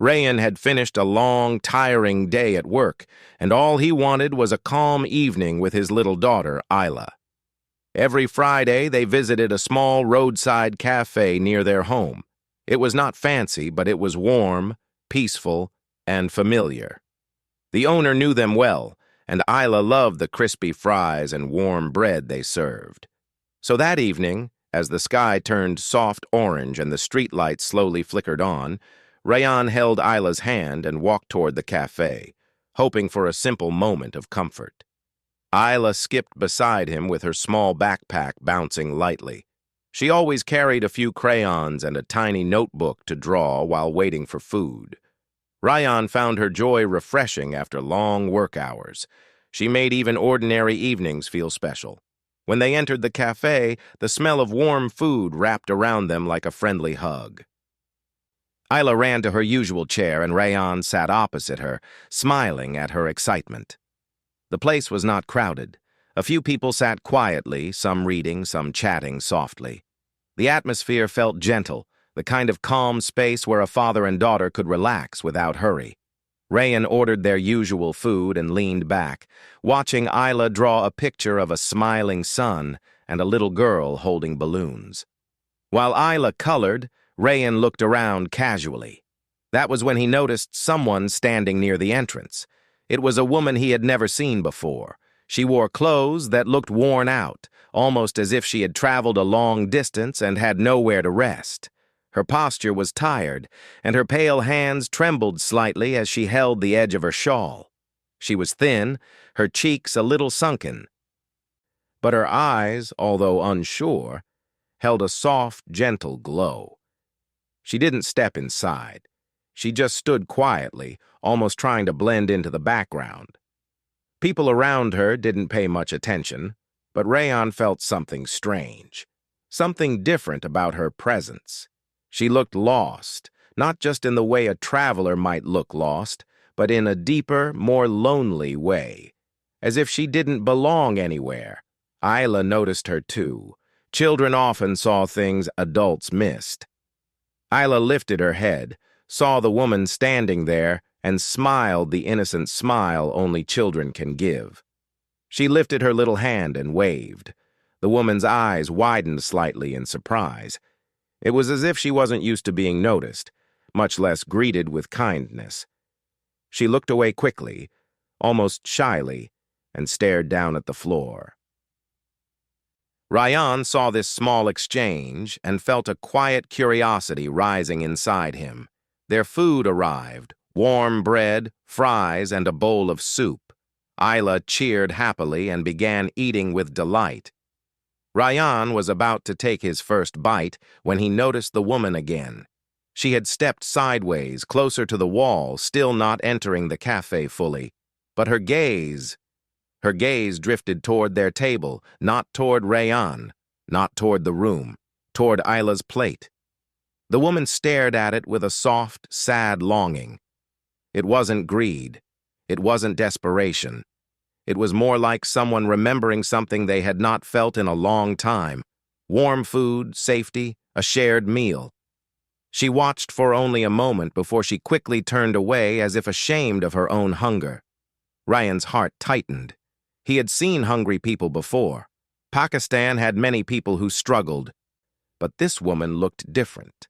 Rayan had finished a long, tiring day at work, and all he wanted was a calm evening with his little daughter, Isla. Every Friday, they visited a small roadside cafe near their home. It was not fancy, but it was warm, peaceful, and familiar. The owner knew them well, and Isla loved the crispy fries and warm bread they served. So that evening, as the sky turned soft orange and the streetlights slowly flickered on, Rayan held Isla's hand and walked toward the cafe, hoping for a simple moment of comfort. Isla skipped beside him with her small backpack bouncing lightly. She always carried a few crayons and a tiny notebook to draw while waiting for food. Rayan found her joy refreshing after long work hours. She made even ordinary evenings feel special. When they entered the cafe, the smell of warm food wrapped around them like a friendly hug. Isla ran to her usual chair and Rayan sat opposite her, smiling at her excitement. The place was not crowded. A few people sat quietly, some reading, some chatting softly. The atmosphere felt gentle, the kind of calm space where a father and daughter could relax without hurry. Rayan ordered their usual food and leaned back, watching Isla draw a picture of a smiling sun and a little girl holding balloons. While Isla colored, Rayan looked around casually. That was when he noticed someone standing near the entrance. It was a woman he had never seen before. She wore clothes that looked worn out, almost as if she had traveled a long distance and had nowhere to rest. Her posture was tired, and her pale hands trembled slightly as she held the edge of her shawl. She was thin, her cheeks a little sunken. But her eyes, although unsure, held a soft, gentle glow. She didn't step inside. She just stood quietly, almost trying to blend into the background. People around her didn't pay much attention, but Rayan felt something strange, something different about her presence. She looked lost, not just in the way a traveler might look lost, but in a deeper, more lonely way, as if she didn't belong anywhere. Isla noticed her too. Children often saw things adults missed. Isla lifted her head, saw the woman standing there, and smiled the innocent smile only children can give. She lifted her little hand and waved. The woman's eyes widened slightly in surprise. It was as if she wasn't used to being noticed, much less greeted with kindness. She looked away quickly, almost shyly, and stared down at the floor. Rayan saw this small exchange and felt a quiet curiosity rising inside him. Their food arrived, warm bread, fries, and a bowl of soup. Isla cheered happily and began eating with delight. Rayan was about to take his first bite when he noticed the woman again. She had stepped sideways, closer to the wall, still not entering the cafe fully. But her gaze drifted toward their table, not toward Rayan, not toward the room, toward Isla's plate. The woman stared at it with a soft, sad longing. It wasn't greed. It wasn't desperation. It was more like someone remembering something they had not felt in a long time. Warm food, safety, a shared meal. She watched for only a moment before she quickly turned away as if ashamed of her own hunger. Rayan's heart tightened. He had seen hungry people before. Pakistan had many people who struggled. But this woman looked different.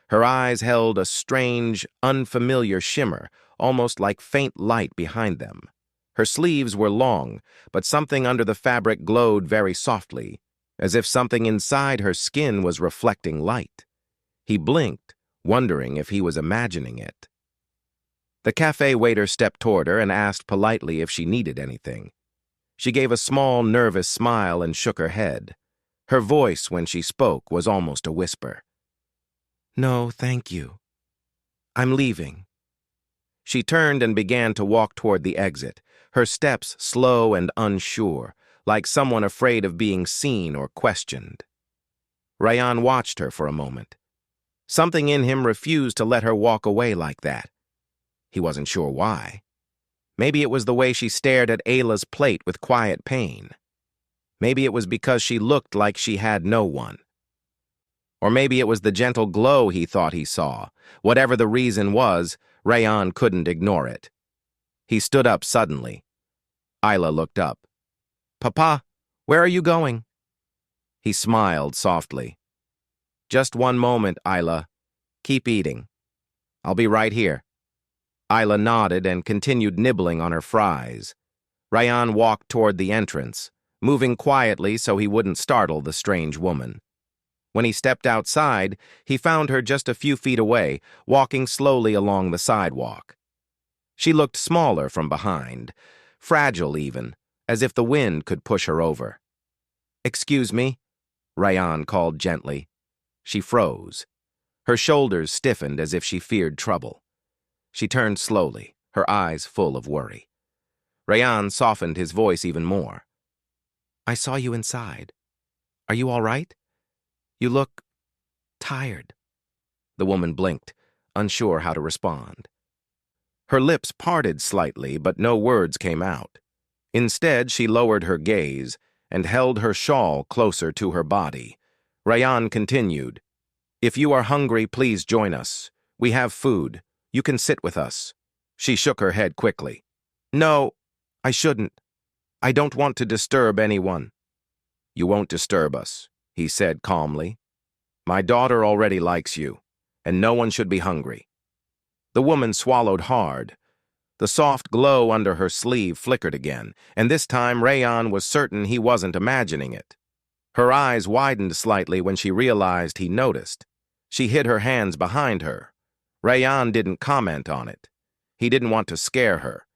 Her eyes held a strange, unfamiliar shimmer, almost like faint light behind them. Her sleeves were long, but something under the fabric glowed very softly, as if something inside her skin was reflecting light. He blinked, wondering if he was imagining it. The cafe waiter stepped toward her and asked politely if she needed anything. She gave a small, nervous smile and shook her head. Her voice, when she spoke, was almost a whisper. "No, thank you. I'm leaving." She turned and began to walk toward the exit, her steps slow and unsure, like someone afraid of being seen or questioned. Rayan watched her for a moment. Something in him refused to let her walk away like that. He wasn't sure why. Maybe it was the way she stared at Ayla's plate with quiet pain. Maybe it was because she looked like she had no one. Or maybe it was the gentle glow he thought he saw. Whatever the reason was, Rayan couldn't ignore it. He stood up suddenly. Isla looked up. "Papa, where are you going?" He smiled softly. "Just one moment, Isla. Keep eating. I'll be right here." Isla nodded and continued nibbling on her fries. Rayan walked toward the entrance, moving quietly so he wouldn't startle the strange woman. When he stepped outside, he found her just a few feet away, walking slowly along the sidewalk. She looked smaller from behind, fragile even, as if the wind could push her over. "Excuse me," Rayan called gently. She froze. Her shoulders stiffened as if she feared trouble. She turned slowly, her eyes full of worry. Rayan softened his voice even more. "I saw you inside. Are you all right? You look tired." The woman blinked, unsure how to respond. Her lips parted slightly, but no words came out. Instead, she lowered her gaze and held her shawl closer to her body. Rayan continued, "If you are hungry, please join us. We have food. You can sit with us." She shook her head quickly. "No, I shouldn't. I don't want to disturb anyone." "You won't disturb us," he said calmly. "My daughter already likes you, and no one should be hungry." The woman swallowed hard. The soft glow under her sleeve flickered again, and this time Rayan was certain he wasn't imagining it. Her eyes widened slightly when she realized he noticed. She hid her hands behind her. Rayan didn't comment on it. He didn't want to scare her.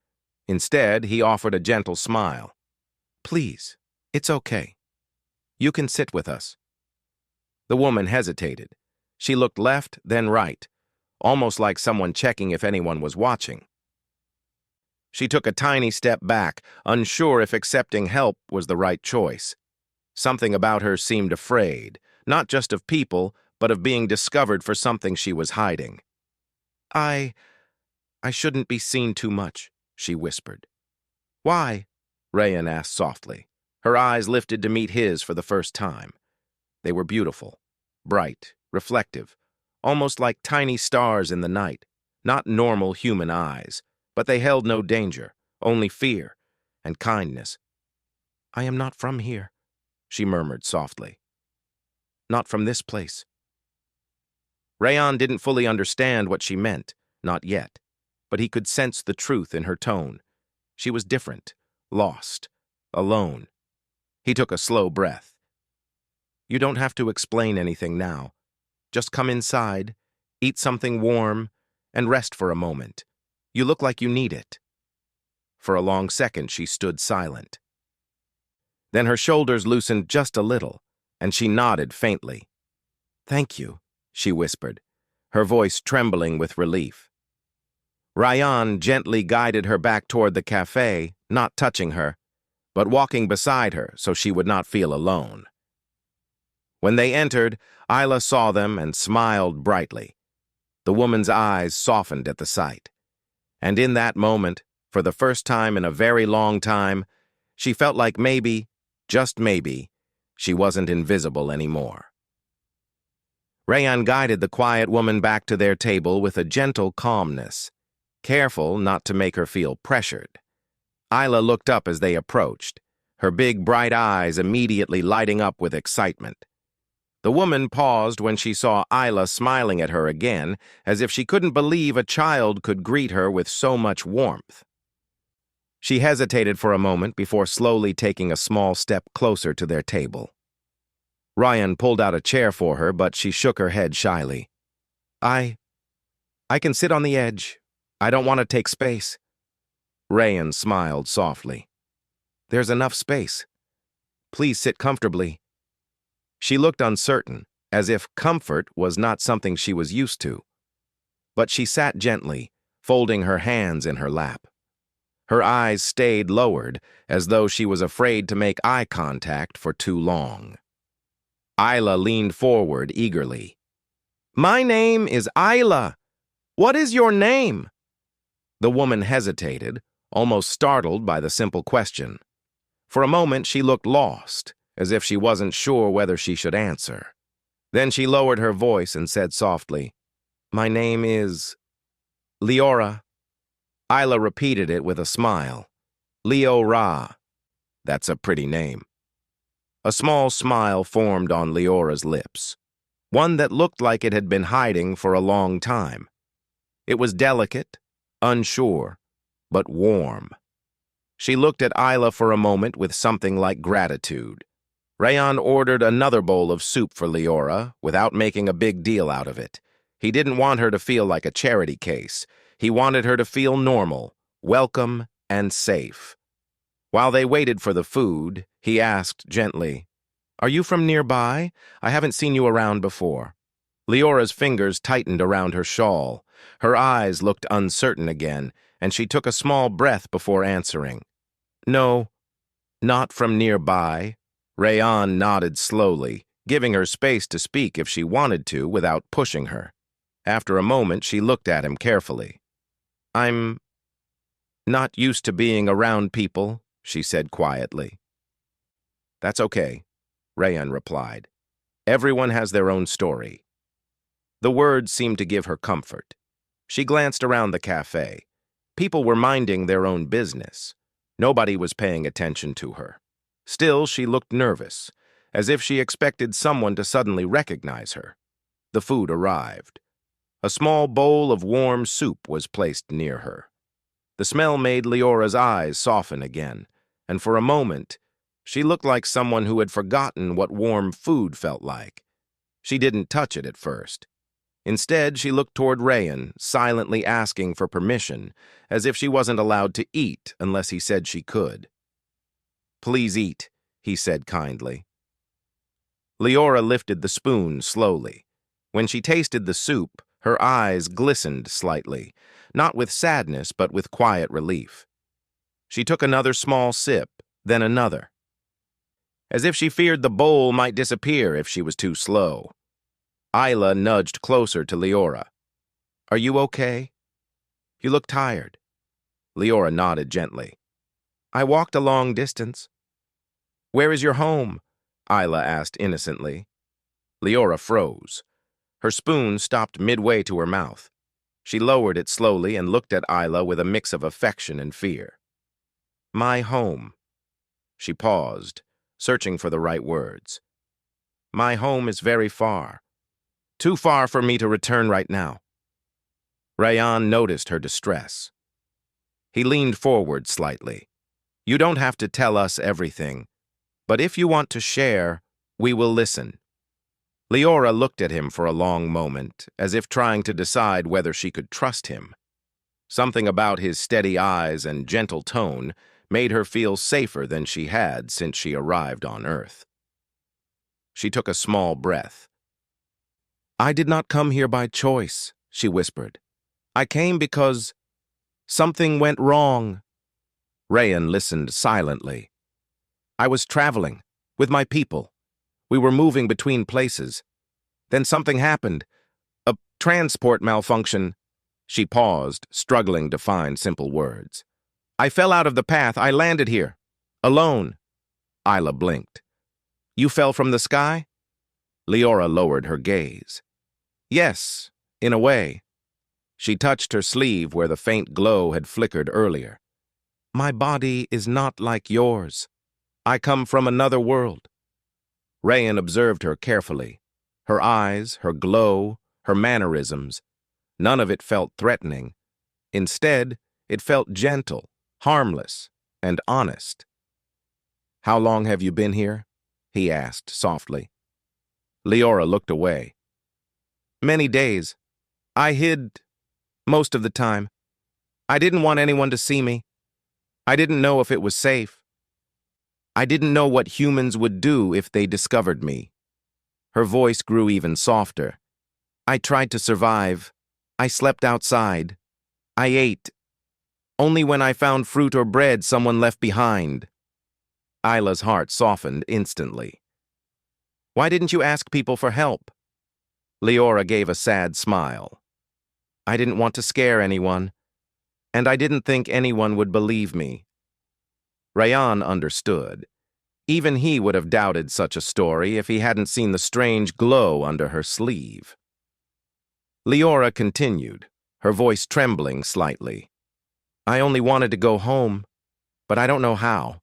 Instead, he offered a gentle smile. "Please, it's okay. You can sit with us." The woman hesitated. She looked left, then right, almost like someone checking if anyone was watching. She took a tiny step back, unsure if accepting help was the right choice. Something about her seemed afraid, not just of people, but of being discovered for something she was hiding. I shouldn't be seen too much," she whispered. "Why?" Rayan asked softly. Her eyes lifted to meet his for the first time. They were beautiful, bright, reflective, almost like tiny stars in the night, not normal human eyes, but they held no danger, only fear and kindness. "I am not from here," she murmured softly. "Not from this place." Rayan didn't fully understand what she meant, not yet, but he could sense the truth in her tone. She was different, lost, alone. He took a slow breath. "You don't have to explain anything now. Just come inside, eat something warm, and rest for a moment. You look like you need it." For a long second, she stood silent. Then her shoulders loosened just a little, and she nodded faintly. "Thank you," she whispered, her voice trembling with relief. Rayan gently guided her back toward the cafe, not touching her, but walking beside her so she would not feel alone. When they entered, Isla saw them and smiled brightly. The woman's eyes softened at the sight. And in that moment, for the first time in a very long time, she felt like maybe, just maybe, she wasn't invisible anymore. Rayan guided the quiet woman back to their table with a gentle calmness, careful not to make her feel pressured. Isla looked up as they approached, her big bright eyes immediately lighting up with excitement. The woman paused when she saw Isla smiling at her again, as if she couldn't believe a child could greet her with so much warmth. She hesitated for a moment before slowly taking a small step closer to their table. Rayan pulled out a chair for her, but she shook her head shyly. I can sit on the edge. I don't want to take space." Rayan smiled softly. "There's enough space. Please sit comfortably." She looked uncertain, as if comfort was not something she was used to. But she sat gently, folding her hands in her lap. Her eyes stayed lowered, as though she was afraid to make eye contact for too long. Isla leaned forward eagerly. "My name is Isla. What is your name?" The woman hesitated, almost startled by the simple question. For a moment she looked lost, as if she wasn't sure whether she should answer. Then she lowered her voice and said softly, "My name is Leora. Isla repeated it with a smile. Leora. That's a pretty name. A small smile formed on Leora's lips, one that looked like it had been hiding for a long time. It was delicate, unsure, but warm. She looked at Isla for a moment with something like gratitude. Rayan ordered another bowl of soup for Leora without making a big deal out of it. He didn't want her to feel like a charity case. He wanted her to feel normal, welcome, and safe. While they waited for the food, he asked gently, "Are you from nearby? I haven't seen you around before." Leora's fingers tightened around her shawl. Her eyes looked uncertain again, and she took a small breath before answering. "No, not from nearby." Rayan nodded slowly, giving her space to speak if she wanted to without pushing her. After a moment, she looked at him carefully. "I'm not used to being around people," she said quietly. "That's okay," Rayan replied. "Everyone has their own story." The words seemed to give her comfort. She glanced around the cafe. People were minding their own business. Nobody was paying attention to her. Still, she looked nervous, as if she expected someone to suddenly recognize her. The food arrived. A small bowl of warm soup was placed near her. The smell made Leora's eyes soften again, and for a moment, she looked like someone who had forgotten what warm food felt like. She didn't touch it at first. Instead, she looked toward Rayan, silently asking for permission, as if she wasn't allowed to eat unless he said she could. "Please eat," he said kindly. Leora lifted the spoon slowly. When she tasted the soup, her eyes glistened slightly, not with sadness but with quiet relief. She took another small sip, then another, as if she feared the bowl might disappear if she was too slow. Isla nudged closer to Leora. "Are you okay? You look tired." Leora nodded gently. "I walked a long distance." "Where is your home?" Isla asked innocently. Leora froze. Her spoon stopped midway to her mouth. She lowered it slowly and looked at Isla with a mix of affection and fear. "My home." She paused, searching for the right words. "My home is very far. Too far for me to return right now." Rayan noticed her distress. He leaned forward slightly. "You don't have to tell us everything, but if you want to share, we will listen." Leora looked at him for a long moment, as if trying to decide whether she could trust him. Something about his steady eyes and gentle tone made her feel safer than she had since she arrived on Earth. She took a small breath. "I did not come here by choice," she whispered. "I came because something went wrong." Rayan listened silently. "I was traveling with my people. We were moving between places. Then something happened. A transport malfunction." She paused, struggling to find simple words. "I fell out of the path. I landed here. Alone." Isla blinked. "You fell from the sky?" Leora lowered her gaze. "Yes, in a way." She touched her sleeve where the faint glow had flickered earlier. "My body is not like yours. I come from another world." Rayan observed her carefully. Her eyes, her glow, her mannerisms. None of it felt threatening. Instead, it felt gentle, harmless, and honest. "How long have you been here?" he asked softly. Leora looked away. "Many days. I hid most of the time. I didn't want anyone to see me. I didn't know if it was safe. I didn't know what humans would do if they discovered me." Her voice grew even softer. "I tried to survive. I slept outside. I ate. Only when I found fruit or bread someone left behind." Isla's heart softened instantly. "Why didn't you ask people for help?" Leora gave a sad smile. "I didn't want to scare anyone, and I didn't think anyone would believe me." Rayan understood. Even he would have doubted such a story if he hadn't seen the strange glow under her sleeve. Leora continued, her voice trembling slightly. I only wanted to go home, but I don't know how.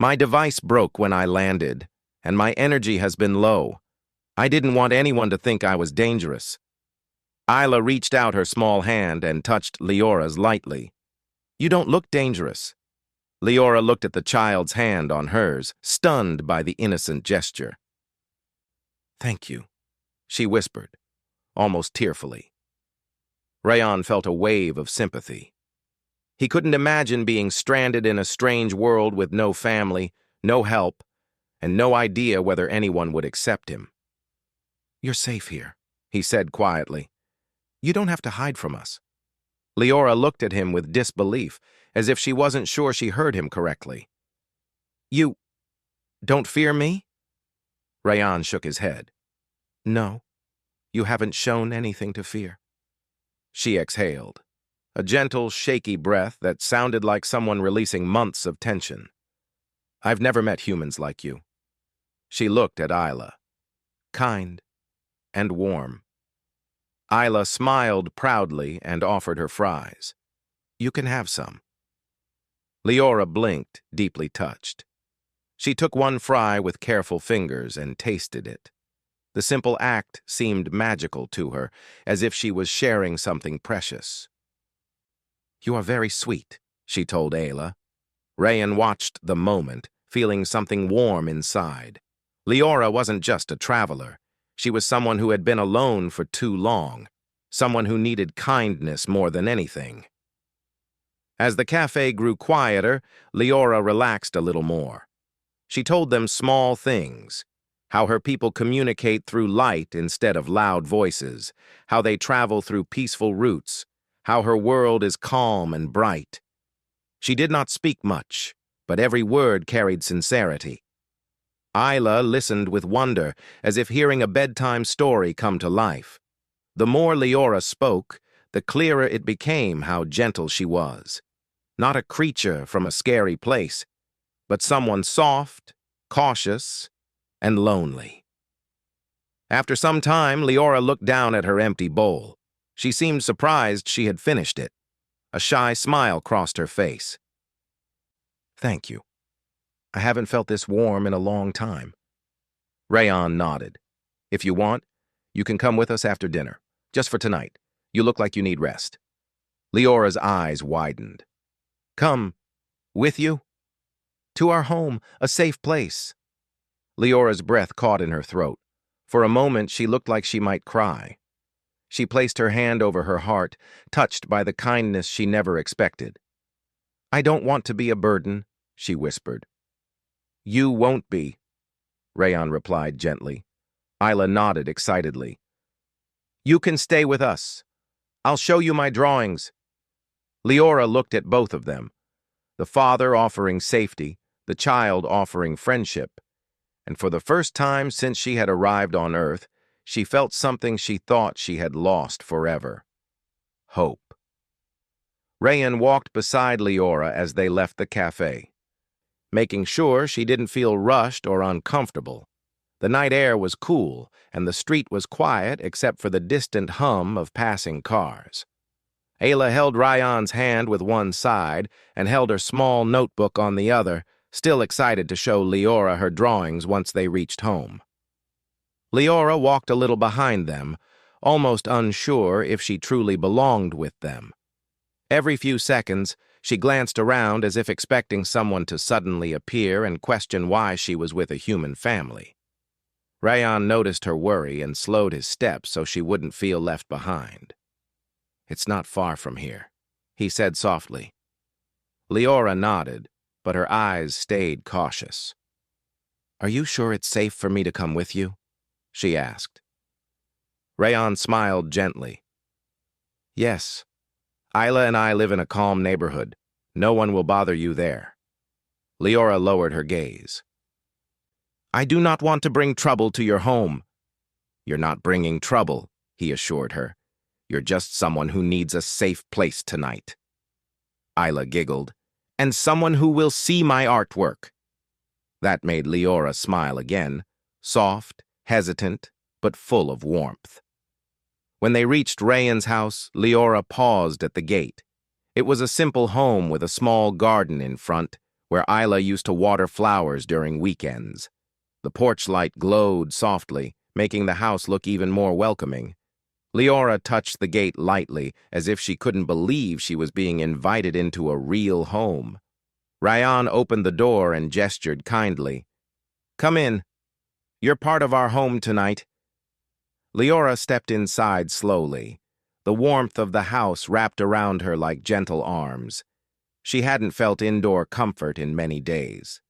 My device broke when I landed, and my energy has been low. I didn't want anyone to think I was dangerous. Isla reached out her small hand and touched Leora's lightly. You don't look dangerous. Leora looked at the child's hand on hers, stunned by the innocent gesture. Thank you, she whispered, almost tearfully. Rayan felt a wave of sympathy. He couldn't imagine being stranded in a strange world with no family, no help, and no idea whether anyone would accept him. You're safe here, he said quietly. You don't have to hide from us. Leora looked at him with disbelief, as if she wasn't sure she heard him correctly. You don't fear me? Rayan shook his head. No, you haven't shown anything to fear. She exhaled, a gentle, shaky breath that sounded like someone releasing months of tension. I've never met humans like you. She looked at Isla, kind and warm. Isla smiled proudly and offered her fries. You can have some. Leora blinked, deeply touched. She took one fry with careful fingers and tasted it. The simple act seemed magical to her, as if she was sharing something precious. You are very sweet, she told Ayla. Rayan watched the moment, feeling something warm inside. Leora wasn't just a traveler. She was someone who had been alone for too long, someone who needed kindness more than anything. As the cafe grew quieter, Leora relaxed a little more. She told them small things, how her people communicate through light instead of loud voices, how they travel through peaceful routes, how her world is calm and bright. She did not speak much, but every word carried sincerity. Isla listened with wonder, as if hearing a bedtime story come to life. The more Leora spoke, the clearer it became how gentle she was. Not a creature from a scary place, but someone soft, cautious, and lonely. After some time, Leora looked down at her empty bowl. She seemed surprised she had finished it. A shy smile crossed her face. Thank you. I haven't felt this warm in a long time. Rayan nodded. If you want, you can come with us after dinner. Just for tonight. You look like you need rest. Leora's eyes widened. Come. With you? To our home, a safe place. Leora's breath caught in her throat. For a moment, she looked like she might cry. She placed her hand over her heart, touched by the kindness she never expected. I don't want to be a burden, she whispered. You won't be, Rayan replied gently. Isla nodded excitedly. You can stay with us. I'll show you my drawings. Leora looked at both of them, the father offering safety, the child offering friendship, and for the first time since she had arrived on Earth, she felt something she thought she had lost forever. Hope. Rayan walked beside Leora as they left the cafe, making sure she didn't feel rushed or uncomfortable. The night air was cool, and the street was quiet except for the distant hum of passing cars. Ayla held Rayan's hand with one side and held her small notebook on the other, still excited to show Leora her drawings once they reached home. Leora walked a little behind them, almost unsure if she truly belonged with them. Every few seconds, she glanced around as if expecting someone to suddenly appear and question why she was with a human family. Rayan noticed her worry and slowed his steps so she wouldn't feel left behind. It's not far from here, he said softly. Leora nodded, but her eyes stayed cautious. Are you sure it's safe for me to come with you? She asked. Rayan smiled gently. Yes. Isla and I live in a calm neighborhood. No one will bother you there. Leora lowered her gaze. I do not want to bring trouble to your home. You're not bringing trouble, he assured her. You're just someone who needs a safe place tonight. Isla giggled. And someone who will see my artwork. That made Leora smile again, soft, hesitant, but full of warmth. When they reached Rayan's house, Leora paused at the gate. It was a simple home with a small garden in front, where Isla used to water flowers during weekends. The porch light glowed softly, making the house look even more welcoming. Leora touched the gate lightly, as if she couldn't believe she was being invited into a real home. Rayan opened the door and gestured kindly. "Come in. You're part of our home tonight." Leora stepped inside slowly. The warmth of the house wrapped around her like gentle arms. She hadn't felt indoor comfort in many days.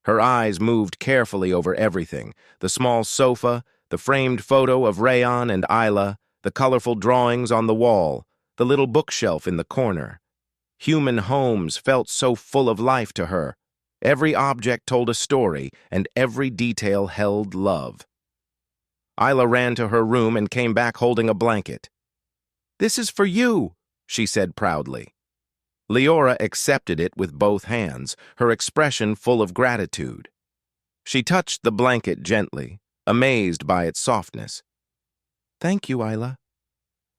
Her eyes moved carefully over everything: the small sofa, the framed photo of Rayan and Isla, the colorful drawings on the wall, the little bookshelf in the corner. Human homes felt so full of life to her. Every object told a story, and every detail held love. Isla ran to her room and came back holding a blanket. "This is for you," she said proudly. Leora accepted it with both hands, her expression full of gratitude. She touched the blanket gently, amazed by its softness. "Thank you, Isla.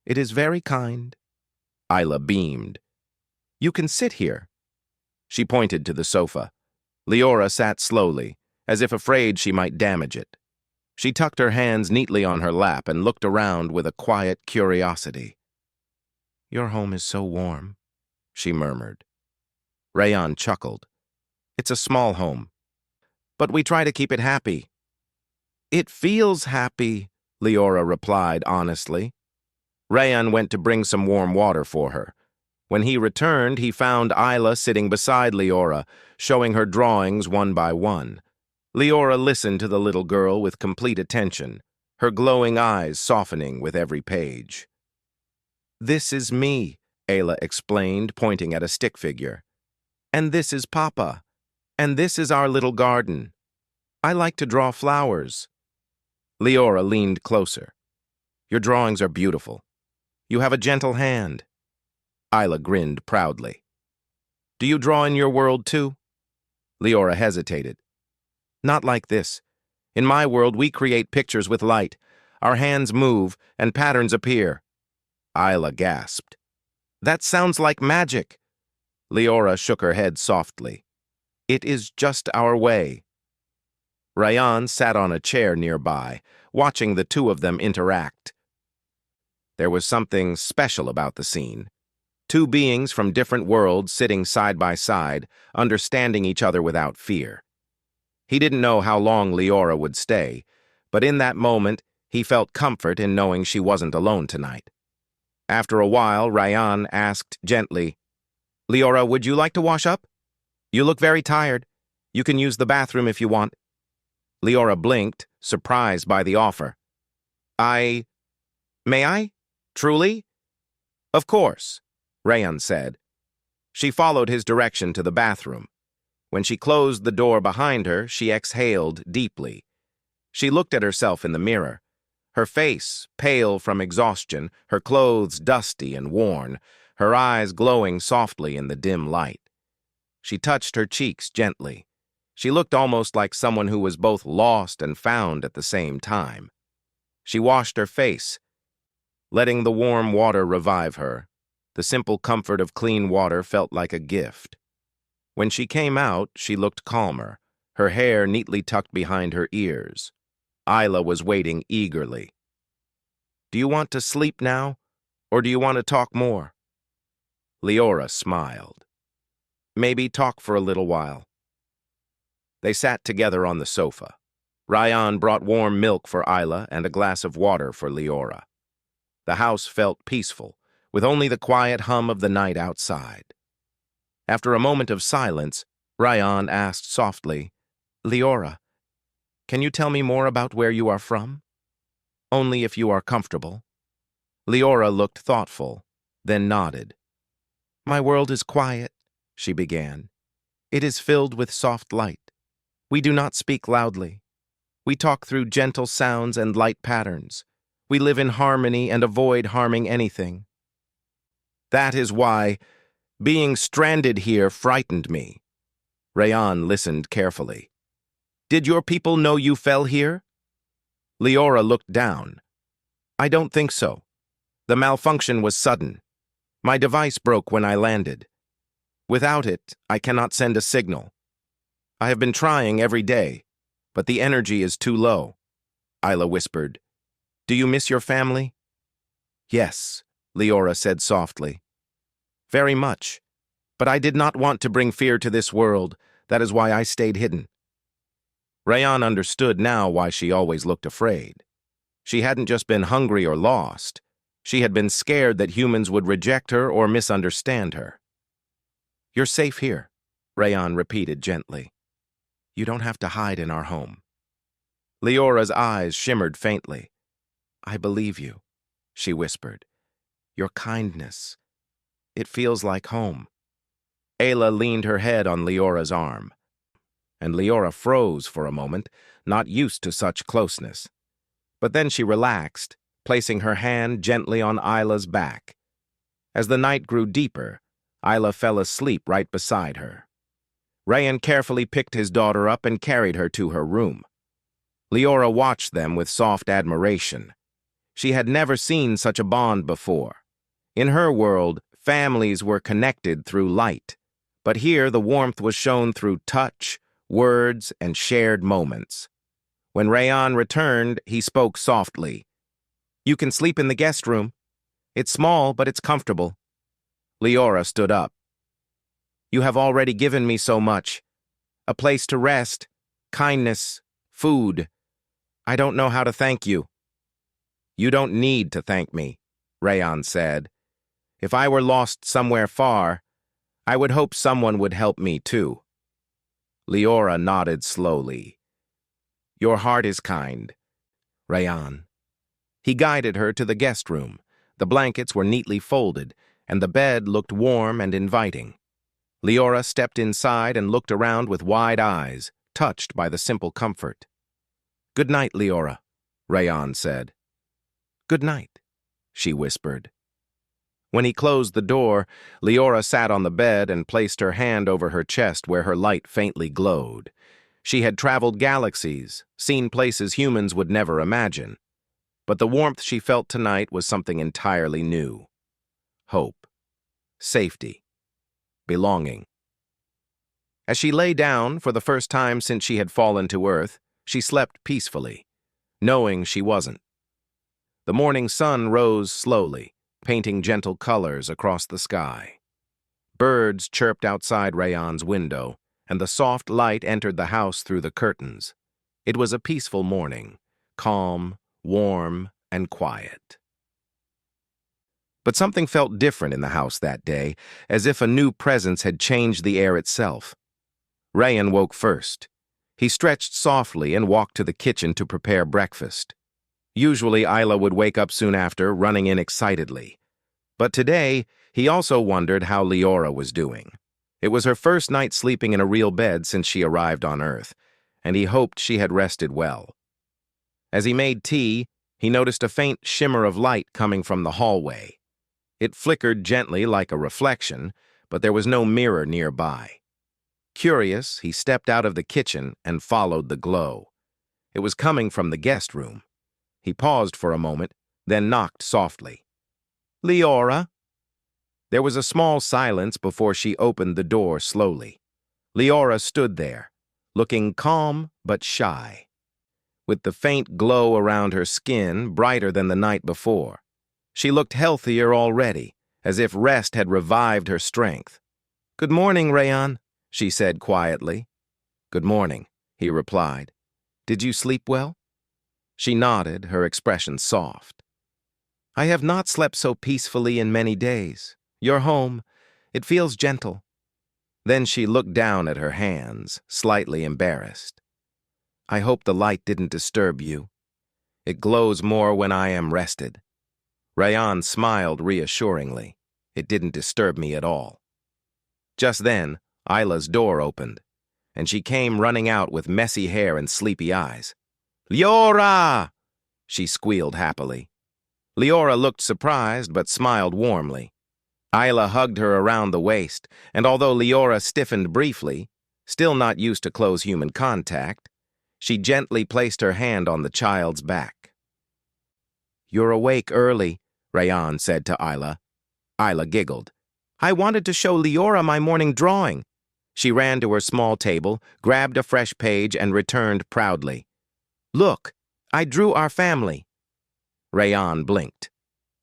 It is very kind." Isla beamed. "You can sit here." She pointed to the sofa. Leora sat slowly, as if afraid she might damage it. She tucked her hands neatly on her lap and looked around with a quiet curiosity. "Your home is so warm," she murmured. Rayan chuckled. "It's a small home, but we try to keep it happy." "It feels happy," Leora replied honestly. Rayan went to bring some warm water for her. When he returned, he found Isla sitting beside Leora, showing her drawings one by one. Leora listened to the little girl with complete attention, her glowing eyes softening with every page. "This is me," Ayla explained, pointing at a stick figure. "And this is Papa. And this is our little garden. I like to draw flowers." Leora leaned closer. "Your drawings are beautiful. You have a gentle hand." Isla grinned proudly. "Do you draw in your world too?" Leora hesitated. "Not like this. In my world, we create pictures with light. Our hands move, and patterns appear." Isla gasped. "That sounds like magic." Leora shook her head softly. "It is just our way." Rayan sat on a chair nearby, watching the two of them interact. There was something special about the scene. Two beings from different worlds sitting side by side, understanding each other without fear. He didn't know how long Leora would stay, but in that moment, he felt comfort in knowing she wasn't alone tonight. After a while, Rayan asked gently, "Leora, would you like to wash up? You look very tired. You can use the bathroom if you want." Leora blinked, surprised by the offer. May I? Truly?" "Of course," Rayan said. She followed his direction to the bathroom. When she closed the door behind her, she exhaled deeply. She looked at herself in the mirror. Her face, pale from exhaustion, her clothes dusty and worn, her eyes glowing softly in the dim light. She touched her cheeks gently. She looked almost like someone who was both lost and found at the same time. She washed her face, letting the warm water revive her. The simple comfort of clean water felt like a gift. When she came out, she looked calmer, her hair neatly tucked behind her ears. Isla was waiting eagerly. "Do you want to sleep now, or do you want to talk more?" Leora smiled. "Maybe talk for a little while." They sat together on the sofa. Rayan brought warm milk for Isla and a glass of water for Leora. The house felt peaceful, with only the quiet hum of the night outside. After a moment of silence, Rayan asked softly, "Leora, can you tell me more about where you are from? Only if you are comfortable." Leora looked thoughtful, then nodded. "My world is quiet," she began. "It is filled with soft light. We do not speak loudly. We talk through gentle sounds and light patterns. We live in harmony and avoid harming anything. That is why being stranded here frightened me." Rayan listened carefully. "Did your people know you fell here?" Leora looked down. I don't think so. The malfunction was sudden. My device broke when I landed. Without it, I cannot send a signal. I have been trying every day, but the energy is too low. Isla whispered. Do you miss your family? Yes, Leora said softly. Very much. But I did not want to bring fear to this world. That is why I stayed hidden. Rayan understood now why she always looked afraid. She hadn't just been hungry or lost. She had been scared that humans would reject her or misunderstand her. You're safe here, Rayan repeated gently. You don't have to hide in our home. Leora's eyes shimmered faintly. I believe you, she whispered. Your kindness. It feels like home. Ayla leaned her head on Leora's arm, and Leora froze for a moment, not used to such closeness. But then she relaxed, placing her hand gently on Isla's back. As the night grew deeper, Isla fell asleep right beside her. Rayan carefully picked his daughter up and carried her to her room. Leora watched them with soft admiration. She had never seen such a bond before. In her world, families were connected through light, but here the warmth was shown through touch, words, and shared moments. When Rayan returned, he spoke softly. You can sleep in the guest room. It's small, but it's comfortable. Leora stood up. You have already given me so much. A place to rest, kindness, food. I don't know how to thank you. You don't need to thank me, Rayan said. If I were lost somewhere far, I would hope someone would help me too. Leora nodded slowly. Your heart is kind, Rayan. He guided her to the guest room. The blankets were neatly folded, and the bed looked warm and inviting. Leora stepped inside and looked around with wide eyes, touched by the simple comfort. Good night, Leora, Rayan said. Good night, she whispered. When he closed the door, Leora sat on the bed and placed her hand over her chest where her light faintly glowed. She had traveled galaxies, seen places humans would never imagine. But the warmth she felt tonight was something entirely new. Hope. Safety. Belonging. As she lay down, for the first time since she had fallen to earth, she slept peacefully, knowing she wasn't. The morning sun rose slowly, painting gentle colors across the sky. Birds chirped outside Rayan's window, and the soft light entered the house through the curtains. It was a peaceful morning, calm, warm, and quiet. But something felt different in the house that day, as if a new presence had changed the air itself. Rayan woke first. He stretched softly and walked to the kitchen to prepare breakfast. Usually Isla would wake up soon after, running in excitedly. But today, he also wondered how Leora was doing. It was her first night sleeping in a real bed since she arrived on Earth, and he hoped she had rested well. As he made tea, he noticed a faint shimmer of light coming from the hallway. It flickered gently like a reflection, but there was no mirror nearby. Curious, he stepped out of the kitchen and followed the glow. It was coming from the guest room. He paused for a moment, then knocked softly. Leora? There was a small silence before she opened the door slowly. Leora stood there, looking calm but shy, with the faint glow around her skin brighter than the night before. She looked healthier already, as if rest had revived her strength. Good morning, Rayan, she said quietly. Good morning, he replied. Did you sleep well? She nodded, her expression soft. I have not slept so peacefully in many days. Your home, it feels gentle. Then she looked down at her hands, slightly embarrassed. I hope the light didn't disturb you. It glows more when I am rested. Rayan smiled reassuringly. It didn't disturb me at all. Just then, Isla's door opened, and she came running out with messy hair and sleepy eyes. Leora! She squealed happily. Leora looked surprised but smiled warmly. Isla hugged her around the waist, and although Leora stiffened briefly, still not used to close human contact, she gently placed her hand on the child's back. "You're awake early," Rayan said to Isla. Isla giggled. "I wanted to show Leora my morning drawing." She ran to her small table, grabbed a fresh page, and returned proudly. "Look, I drew our family." Rayan blinked.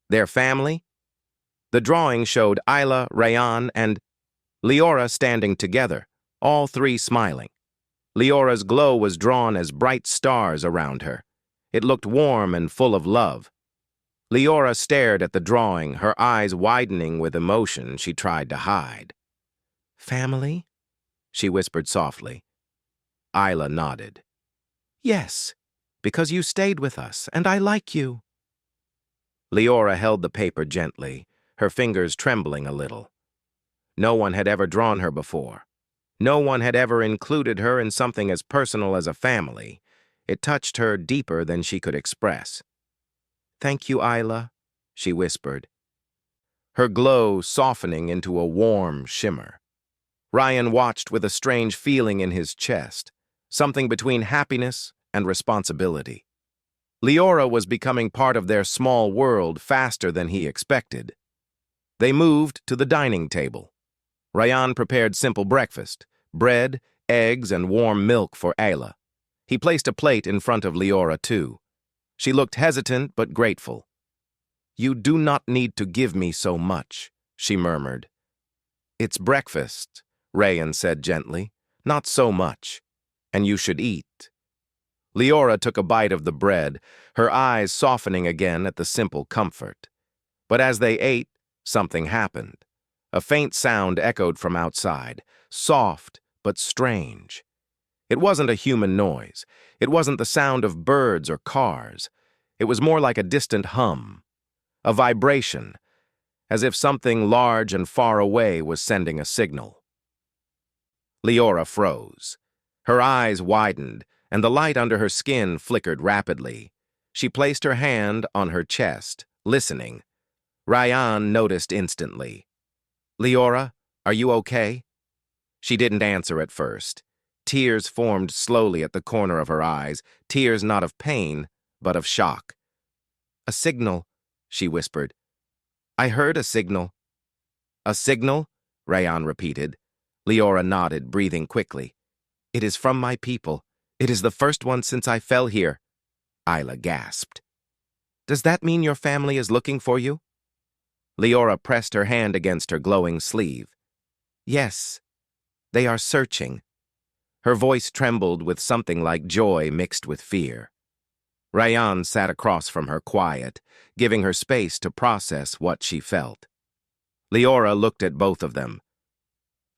"Their family?" The drawing showed Isla, Rayan, and Leora standing together, all three smiling. Leora's glow was drawn as bright stars around her. It looked warm and full of love. Leora stared at the drawing, her eyes widening with emotion she tried to hide. "Family?" she whispered softly. Isla nodded. "Yes, because you stayed with us, and I like you." Leora held the paper gently, her fingers trembling a little. No one had ever drawn her before. No one had ever included her in something as personal as a family. It touched her deeper than she could express. "Thank you, Isla," she whispered, her glow softening into a warm shimmer. Ryan watched with a strange feeling in his chest, something between happiness and responsibility. Leora was becoming part of their small world faster than he expected. They moved to the dining table. Ryan prepared simple breakfast, bread, eggs, and warm milk for Ayla. He placed a plate in front of Leora, too. She looked hesitant but grateful. "You do not need to give me so much," she murmured. "It's breakfast," Ryan said gently. "Not so much. And you should eat." Leora took a bite of the bread, her eyes softening again at the simple comfort. But as they ate, something happened. A faint sound echoed from outside, soft but strange. It wasn't a human noise. It wasn't the sound of birds or cars. It was more like a distant hum, a vibration, as if something large and far away was sending a signal. Leora froze. Her eyes widened, and the light under her skin flickered rapidly. She placed her hand on her chest, listening. Ryan noticed instantly. "Leora, are you okay?" She didn't answer at first. Tears formed slowly at the corner of her eyes, tears not of pain, but of shock. "A signal," she whispered. "I heard a signal." "A signal?" Ryan repeated. Leora nodded, breathing quickly. "It is from my people. It is the first one since I fell here." Isla gasped. "Does that mean your family is looking for you?" Leora pressed her hand against her glowing sleeve. "Yes, they are searching." Her voice trembled with something like joy mixed with fear. Ryan sat across from her, quiet, giving her space to process what she felt. Leora looked at both of them.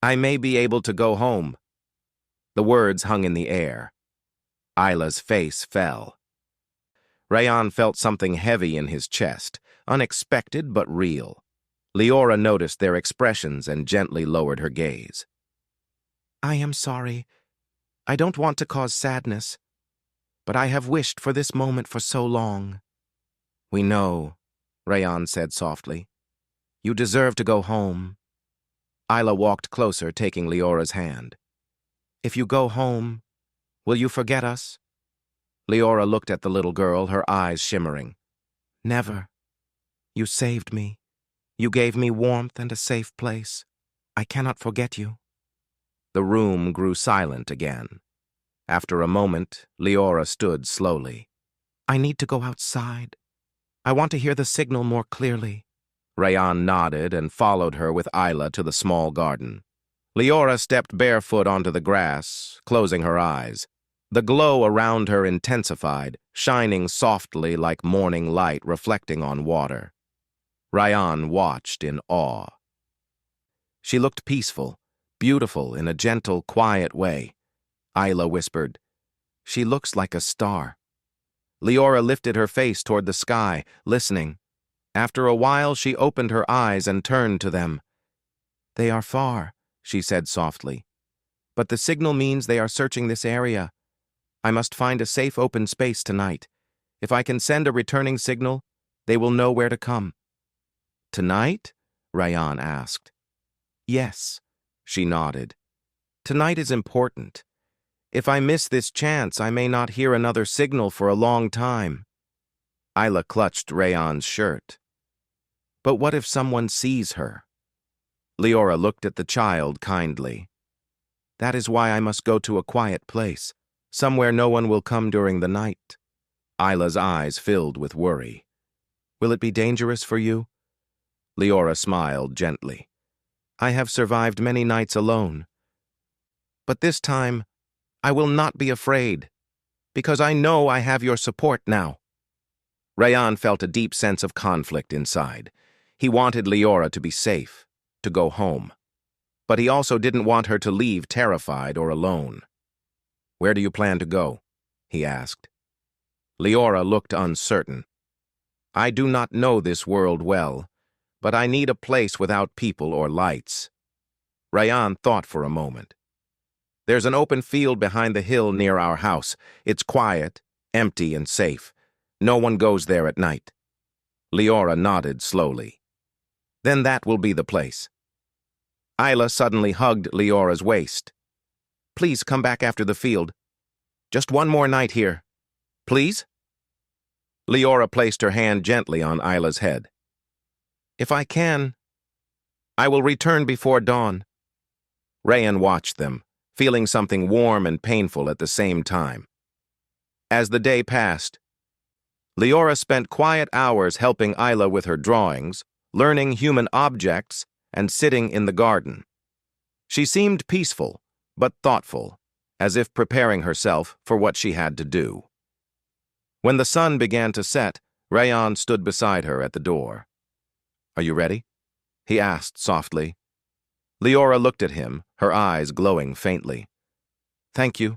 "I may be able to go home." The words hung in the air. Isla's face fell. Ryan felt something heavy in his chest, unexpected but real. Leora noticed their expressions and gently lowered her gaze. "I am sorry. I don't want to cause sadness, but I have wished for this moment for so long." "We know," Ryan said softly. "You deserve to go home." Isla walked closer, taking Leora's hand. "If you go home, will you forget us?" Leora looked at the little girl, her eyes shimmering. "Never. You saved me. You gave me warmth and a safe place. I cannot forget you." The room grew silent again. After a moment, Leora stood slowly. "I need to go outside. I want to hear the signal more clearly." Ryan nodded and followed her with Isla to the small garden. Leora stepped barefoot onto the grass, closing her eyes. The glow around her intensified, shining softly like morning light reflecting on water. Ryan watched in awe. She looked peaceful, beautiful in a gentle, quiet way. Isla whispered, "She looks like a star." Leora lifted her face toward the sky, listening. After a while, she opened her eyes and turned to them. "They are far," she said softly. "But the signal means they are searching this area. I must find a safe open space tonight. If I can send a returning signal, they will know where to come." "Tonight?" Ryan asked. "Yes," she nodded. "Tonight is important. If I miss this chance, I may not hear another signal for a long time." Isla clutched Rayon's shirt. But what if someone sees her? Leora looked at the child kindly. That is why I must go to a quiet place, somewhere no one will come during the night. Isla's eyes filled with worry. Will it be dangerous for you? Leora smiled gently. I have survived many nights alone. But this time, I will not be afraid, because I know I have your support now. Rayan felt a deep sense of conflict inside. He wanted Leora to be safe, to go home. But he also didn't want her to leave terrified or alone. Where do you plan to go? He asked. Leora looked uncertain. I do not know this world well, but I need a place without people or lights. Rayan thought for a moment. There's an open field behind the hill near our house. It's quiet, empty, and safe. No one goes there at night. Leora nodded slowly. Then that will be the place. Isla suddenly hugged Leora's waist. Please come back after the field. Just one more night here. Please? Leora placed her hand gently on Isla's head. If I can, I will return before dawn. Rayan watched them, feeling something warm and painful at the same time. As the day passed, Leora spent quiet hours helping Isla with her drawings, learning human objects, and sitting in the garden. She seemed peaceful, but thoughtful, as if preparing herself for what she had to do. When the sun began to set, Rayan stood beside her at the door. Are you ready? He asked softly. Leora looked at him, her eyes glowing faintly. Thank you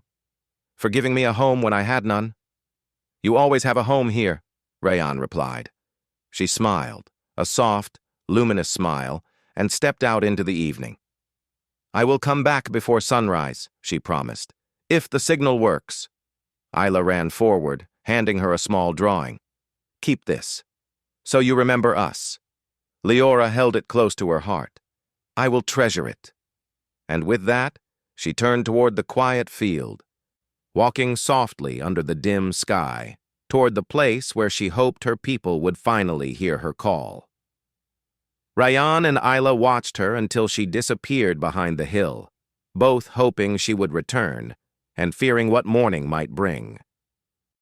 for giving me a home when I had none. You always have a home here, Rayan replied. She smiled, a soft, luminous smile, and stepped out into the evening. I will come back before sunrise, she promised, if the signal works. Isla ran forward, handing her a small drawing. Keep this, so you remember us. Leora held it close to her heart. I will treasure it. And with that, she turned toward the quiet field, walking softly under the dim sky, toward the place where she hoped her people would finally hear her call. Rayan and Isla watched her until she disappeared behind the hill, both hoping she would return and fearing what morning might bring.